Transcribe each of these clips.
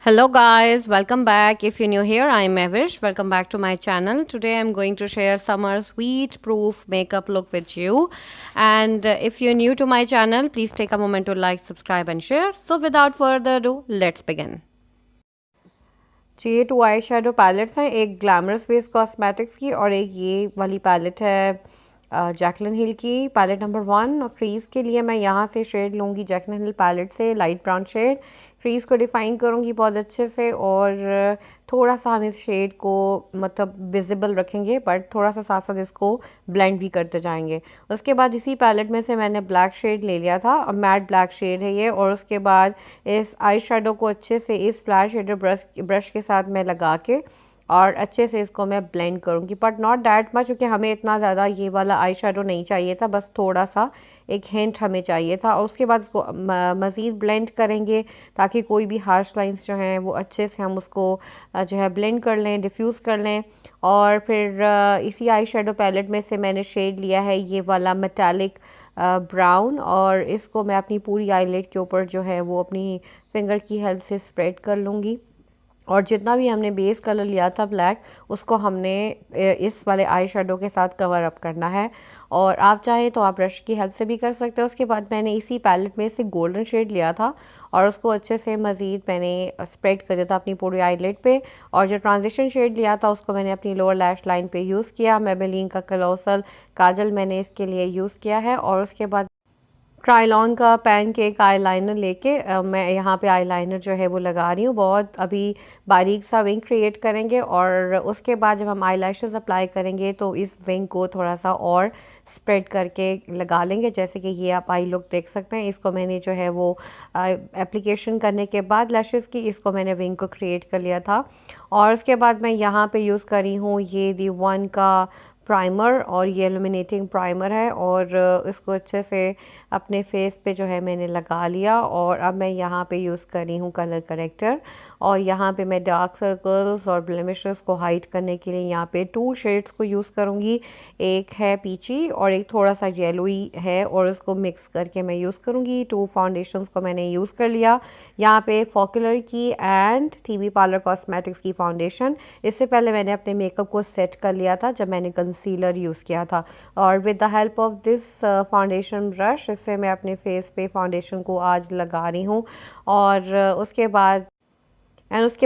Hello guys, welcome back. If you're new here, I'm Mehvish. Welcome back to my channel. Today I'm going to share summer sweet proof makeup look with you. And if you're new to my channel, please take a moment to like, subscribe and share. So without further ado, let's begin. जी ये to eye shadow pallets हैं, एक glamorous face cosmetics की और एक ये वाली palette है Jacqueline हिल की पैलेट नंबर 1। और क्रीज़ के लिए मैं यहाँ से शेड लूँगी जैकलिन हिल पैलेट से लाइट ब्राउन शेड। क्रीज़ को डिफ़ाइन करूँगी बहुत अच्छे से और थोड़ा सा हम इस शेड को मतलब विजिबल रखेंगे बट थोड़ा सा साथ साथ इसको ब्लेंड भी करते जाएंगे। उसके बाद इसी पैलेट में से मैंने ब्लैक शेड ले लिया था और मैट ब्लैक शेड है ये। और उसके बाद इस आई शेडो को अच्छे से इस फ्लैट शेडर ब्रश के साथ मैं लगा के और अच्छे से इसको मैं ब्लेंड करूँगी बट नॉट डैट मच, क्योंकि हमें इतना ज़्यादा ये वाला आई शेडो नहीं चाहिए था, बस थोड़ा सा एक हिंट हमें चाहिए था। और उसके बाद इसको मज़ीद ब्लेंड करेंगे ताकि कोई भी हार्श लाइंस जो हैं वो अच्छे से हम उसको जो है ब्लेंड कर लें, डिफ्यूज़ कर लें। और फिर इसी आई शेडो पैलेट में से मैंने शेड लिया है ये वाला मेटालिक ब्राउन और इसको मैं अपनी पूरी आईलिड के ऊपर जो है वो अपनी फिंगर की हेल्प से स्प्रेड कर लूँगी। और जितना भी हमने बेस कलर लिया था ब्लैक, उसको हमने इस वाले आई शेडो के साथ कवर अप करना है। और आप चाहें तो आप ब्रश की हेल्प से भी कर सकते हो। उसके बाद मैंने इसी पैलेट में से गोल्डन शेड लिया था और उसको अच्छे से मज़ीद मैंने स्प्रेड कर दिया था अपनी पूरी आईलिड पे। और जो ट्रांजिशन शेड लिया था उसको मैंने अपनी लोअर लैश लाइन पे यूज़ किया। मेबेलिन का कलोसल काजल मैंने इसके लिए यूज़ किया है। और उसके बाद क्राइलॉन का पैनकेक आईलाइनर लेके मैं यहाँ पे आईलाइनर जो है वो लगा रही हूँ। बहुत अभी बारीक सा विंग क्रिएट करेंगे और उसके बाद जब हम आईलैशेस अप्लाई करेंगे तो इस विंग को थोड़ा सा और स्प्रेड करके लगा लेंगे। जैसे कि ये आप आई लुक देख सकते हैं, इसको मैंने जो है वो एप्लीकेशन करने के बाद लैशेस की इसको मैंने विंग को क्रिएट कर लिया था। और उसके बाद मैं यहाँ पे यूज़ करी हूँ ये दी वन का प्राइमर और ये इल्यूमिनेटिंग प्राइमर है और इसको अच्छे से अपने फेस पे जो है मैंने लगा लिया। और अब मैं यहाँ पे यूज़ कर रही हूँ कलर करेक्टर और यहाँ पे मैं डार्क सर्कल्स और ब्लेमिशेस को हाइड करने के लिए यहाँ पे 2 शेड्स को यूज़ करूँगी। एक है पीची और एक थोड़ा सा येलोई है और इसको मिक्स करके मैं यूज़ करूँगी। 2 फाउंडेशंस को मैंने यूज़ कर लिया। यहाँ पे फॉक्युलर की एंड टीवी पार्लर कॉस्मेटिक्स की फाउंडेशन। इससे पहले मैंने अपने मेकअप को सेट कर लिया था जब मैंने कंसीलर यूज़ किया था। और with the help of this foundation brush इससे मैं अपने फेस पे फाउंडेशन को आज लगा रही हूँ। और उसके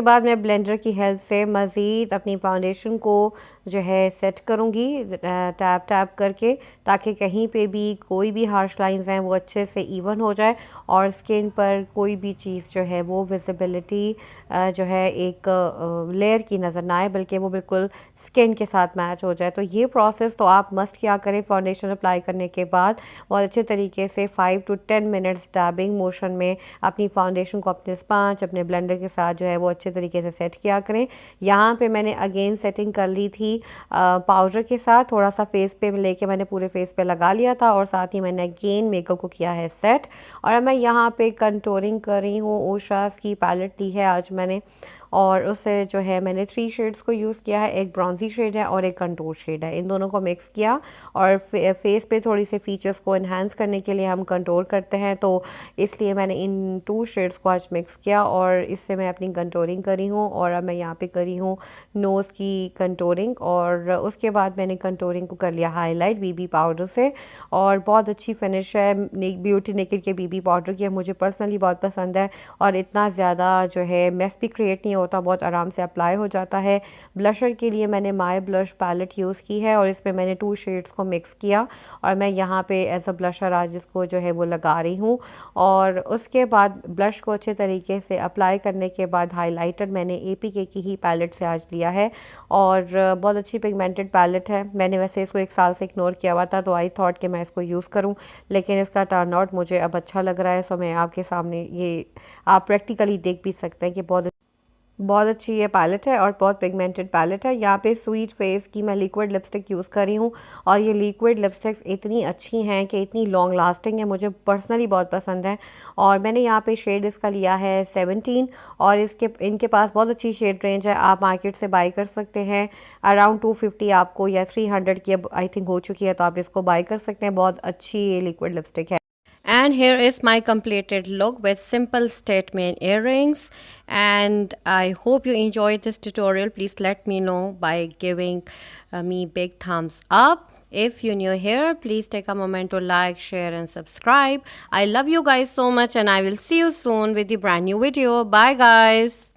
बाद मैं ब्लेंडर की हेल्प से मज़ीद अपनी फाउंडेशन को जो है सेट करूँगी टैप टैप करके, ताकि कहीं पे भी कोई भी हार्श लाइंस हैं वो अच्छे से इवन हो जाए और स्किन पर कोई भी चीज़ जो है वो विजिबिलिटी जो है एक लेयर की नज़र ना आए, बल्कि वो बिल्कुल स्किन के साथ मैच हो जाए। तो ये प्रोसेस तो आप मस्ट क्या करें, फाउंडेशन अप्लाई करने के बाद बहुत अच्छे तरीके से 5 to 10 मिनट्स डैबिंग मोशन में अपनी फाउंडेशन को अपने स्पंज अपने ब्लेंडर के साथ जो है वो अच्छे तरीके से सेट किया करें। यहाँ पे मैंने अगेन सेटिंग कर ली थी पाउडर के साथ, थोड़ा सा फेस पे लेके मैंने पूरे फेस पे लगा लिया था और साथ ही मैंने अगेन मेकअप को किया है सेट। और मैं यहाँ पे कंटूरिंग कर रही हूँ। उशास की पैलेट ली है आज मैंने और उससे जो है मैंने 3 शेड्स को यूज़ किया है। एक ब्रॉन्जी शेड है और एक कंटूर शेड है, इन दोनों को मिक्स किया। और फेस पे थोड़ी सी फीचर्स को इन्हांस करने के लिए हम कंटूर करते हैं, तो इसलिए मैंने इन 2 शेड्स को आज मिक्स किया और इससे मैं अपनी कंटूरिंग करी हूँ। और अब मैं यहाँ पे करी हूँ नोज़ की कंटूरिंग और उसके बाद मैंने कंटूरिंग को कर लिया हाईलाइट बीबी पाउडर से। और बहुत अच्छी फिनिश है ब्यूटी नेकेड के बीबी पाउडर की, मुझे पर्सनली बहुत पसंद है और इतना ज़्यादा जो है मेस भी क्रिएट नहीं होता, बहुत आराम से अप्लाई हो जाता है। ब्लशर के लिए मैंने माय ब्लश पैलेट यूज़ की है और इसमें मैंने 2 शेड्स को मिक्स किया और मैं यहाँ पे एज अ ब्लशर आज इसको जो है वो लगा रही हूँ। और उसके बाद ब्लश को अच्छे तरीके से अप्लाई करने के बाद हाइलाइटर मैंने APK की ही पैलेट से आज लिया है और बहुत अच्छी पिगमेंटेड पैलेट है। मैंने वैसे इसको 1 साल से इग्नोर किया हुआ था, तो आई थॉट कि मैं इसको यूज़ करूं, लेकिन इसका टर्न आउट मुझे अब अच्छा लग रहा है। सो मैं आपके सामने ये आप प्रैक्टिकली देख भी सकते हैं कि बहुत अच्छी ये पैलेट है और बहुत पिगमेंटेड पैलेट है। यहाँ पे स्वीट फेस की मैं लिक्विड लिपस्टिक यूज़ कर रही हूँ और ये लिक्विड लिपस्टिक्स इतनी अच्छी हैं कि इतनी लॉन्ग लास्टिंग है, मुझे पर्सनली बहुत पसंद है। और मैंने यहाँ पे शेड इसका लिया है 17 और इनके पास बहुत अच्छी शेड रेंज है, आप मार्केट से बाई कर सकते हैं। अराउंड 250 आपको या 300 की अब आई थिंक हो चुकी है, तो आप इसको बाई कर सकते हैं। बहुत अच्छी ये लिक्विड लिपस्टिक है। And here is my completed look with simple statement earrings. And I hope you enjoyed this tutorial. Please let me know by giving me big thumbs up. If you're new here, please take a moment to like, share and subscribe. I love you guys so much and I will see you soon with the brand new video. Bye guys.